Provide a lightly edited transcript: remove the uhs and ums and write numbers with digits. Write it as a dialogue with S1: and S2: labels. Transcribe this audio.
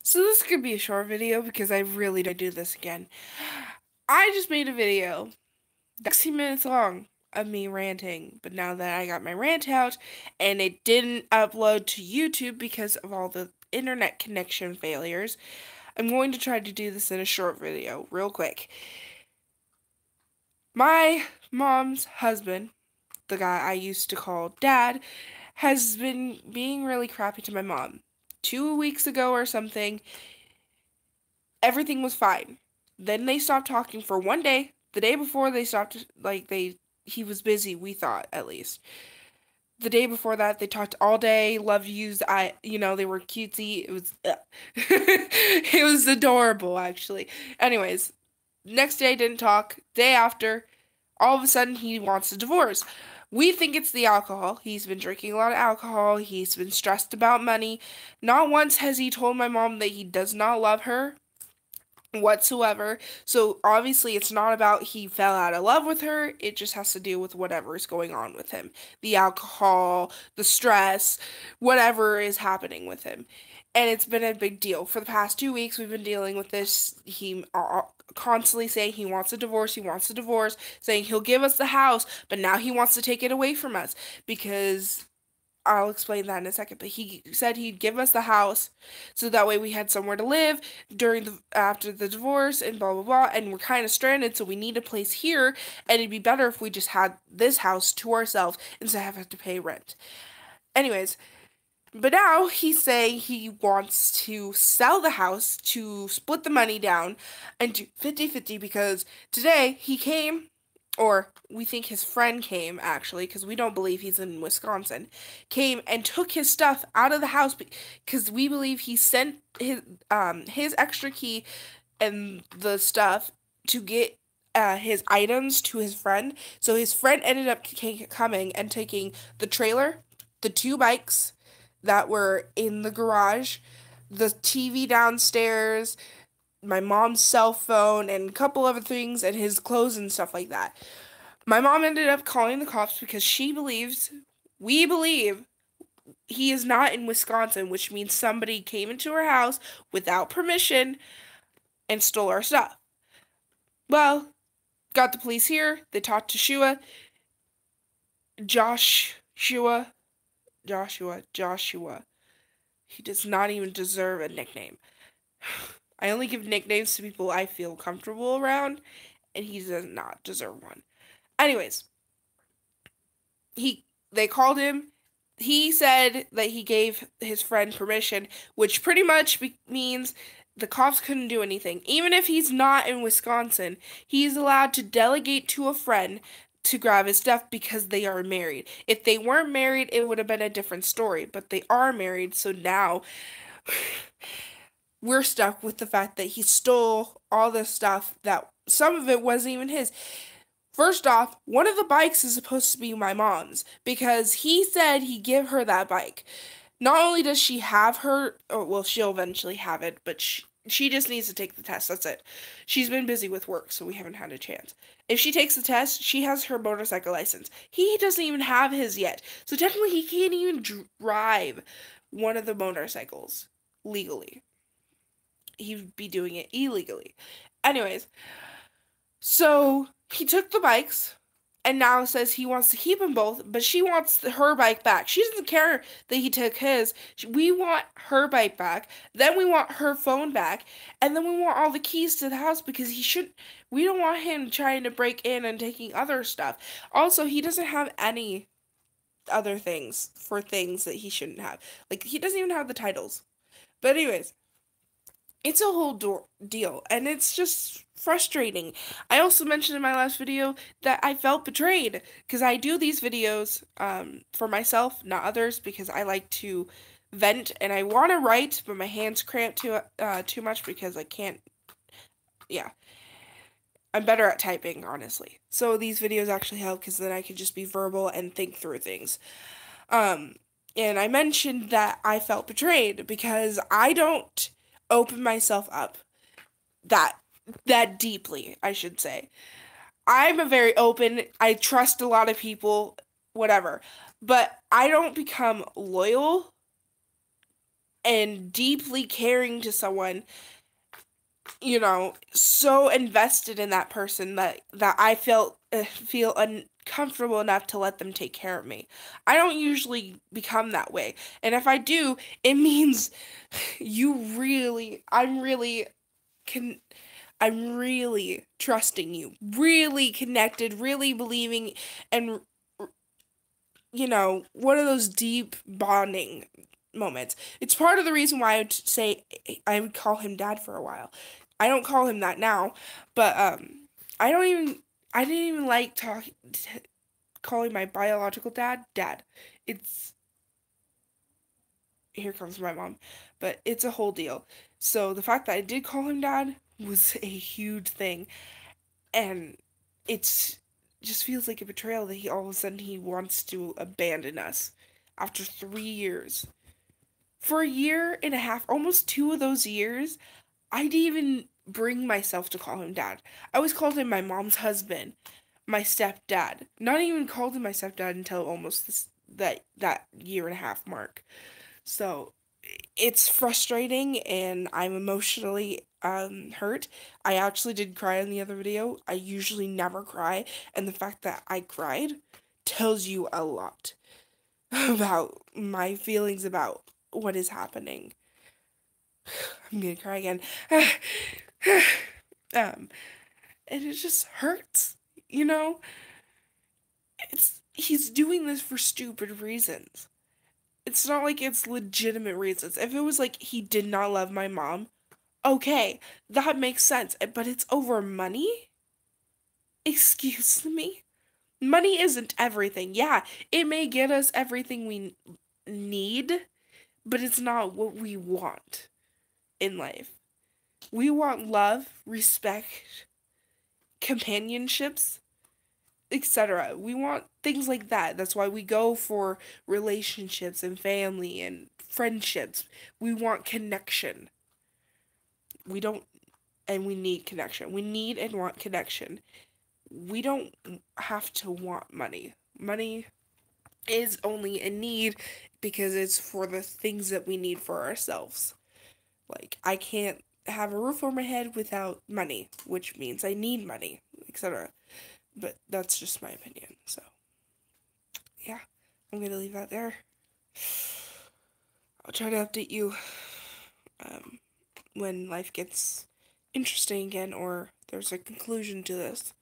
S1: So this could be a short video because I really don't do this again. I just made a video, 60 minutes long, of me ranting, but now that I got my rant out and it didn't upload to YouTube because of all the internet connection failures, I'm going to try to do this in a short video, real quick. My mom's husband, the guy I used to call Dad, has been being really crappy to my mom. 2 weeks ago or something, everything was fine. Then they stopped talking for one day. The day before they stopped, he was busy, we thought, at least. The day before that, they talked all day, loved yous, they were cutesy. It was, it was adorable, actually. Anyways, next day, didn't talk. Day after, all of a sudden, he wants a divorce. We think it's the alcohol. He's been drinking a lot of alcohol. He's been stressed about money. Not once has he told my mom that he does not love her whatsoever. So obviously it's not about he fell out of love with her. It just has to do with whatever is going on with him. The alcohol, the stress, whatever is happening with him. And it's been a big deal. For the past 2 weeks, we've been dealing with this. He constantly saying he wants a divorce, saying he'll give us the house, but now he wants to take it away from us because I'll explain that in a second, but he said he'd give us the house so that way we had somewhere to live after the divorce and blah blah blah, and we're kind of stranded, so we need a place here, and it'd be better if we just had this house to ourselves instead of having to pay rent. Anyways, but now he's saying he wants to sell the house to split the money down and do 50-50 because today he came, or we think his friend came actually, because we don't believe he's in Wisconsin, came and took his stuff out of the house because we believe he sent his extra key and the stuff to get his items to his friend. So his friend ended up coming and taking the trailer, the two bikes that were in the garage, the TV downstairs, my mom's cell phone, and a couple other things, and his clothes and stuff like that. My mom ended up calling the cops because we believe, he is not in Wisconsin, which means somebody came into our house without permission and stole our stuff. Well, got the police here. They talked to Joshua. He does not even deserve a nickname. I only give nicknames to people I feel comfortable around, and he does not deserve one. Anyways, they called him. He said that he gave his friend permission, which pretty much means the cops couldn't do anything. Even if he's not in Wisconsin, he's allowed to delegate to a friend to grab his stuff because they are married. If they weren't married, it would have been a different story, but they are married, so now we're stuck with the fact that he stole all this stuff that some of it wasn't even his. First off, one of the bikes is supposed to be my mom's because he said he'd give her that bike. Not only does she have she'll eventually have it, but she just needs to take the test. That's it. She's been busy with work, so we haven't had a chance. If she takes the test, she has her motorcycle license. He doesn't even have his yet. So technically, he can't even drive one of the motorcycles legally. He'd be doing it illegally. Anyways, so he took the bikes and now says he wants to keep them both, but she wants her bike back. She doesn't care that he took his. We want her bike back. Then we want her phone back. And then we want all the keys to the house because we don't want him trying to break in and taking other stuff. Also, he doesn't have any other things for things that he shouldn't have. Like, he doesn't even have the titles. But anyways, it's a whole deal, and it's just frustrating. I also mentioned in my last video that I felt betrayed because I do these videos for myself, not others, because I like to vent and I want to write, but my hands cramp too much because I can't. Yeah, I'm better at typing, honestly. So these videos actually help because then I can just be verbal and think through things. And I mentioned that I felt betrayed because I don't open myself up that deeply, I should say. I'm a very open, I trust a lot of people, whatever. But I don't become loyal and deeply caring to someone, so invested in that person that I feel uncomfortable enough to let them take care of me. I don't usually become that way. And if I do, it means I'm really can I'm really trusting you, really connected, really believing, and one of those deep bonding moments. It's part of the reason why I would say I would call him dad for a while. I don't call him that now, but I don't even I didn't even like calling my biological dad. It's Here comes my mom, but it's a whole deal. So the fact that I did call him dad was a huge thing, and it's just feels like a betrayal that he all of a sudden he wants to abandon us after 3 years. For a year and a half, almost 2 of those years, I didn't even bring myself to call him dad. I always called him my mom's husband, my stepdad. Not even called him my stepdad until almost that year and a half mark. So it's frustrating, and I'm emotionally hurt. I actually did cry in the other video. I usually never cry, and the fact that I cried tells you a lot about my feelings about what is happening. I'm gonna cry again. And it just hurts, you know? He's doing this for stupid reasons. It's not like it's legitimate reasons. If it was like he did not love my mom, okay, that makes sense. But it's over money? Excuse me? Money isn't everything. Yeah, it may get us everything we need, but it's not what we want in life. We want love, respect, companionships, etc. We want things like that. That's why we go for relationships and family and friendships. We want connection. We don't, and we need connection. We need and want connection. We don't have to want money. Money is only a need because it's for the things that we need for ourselves. Like, I can't have a roof over my head without money, which means I need money, etc. But that's just my opinion. So, yeah, I'm gonna leave that there. I'll try to update you when life gets interesting again or there's a conclusion to this.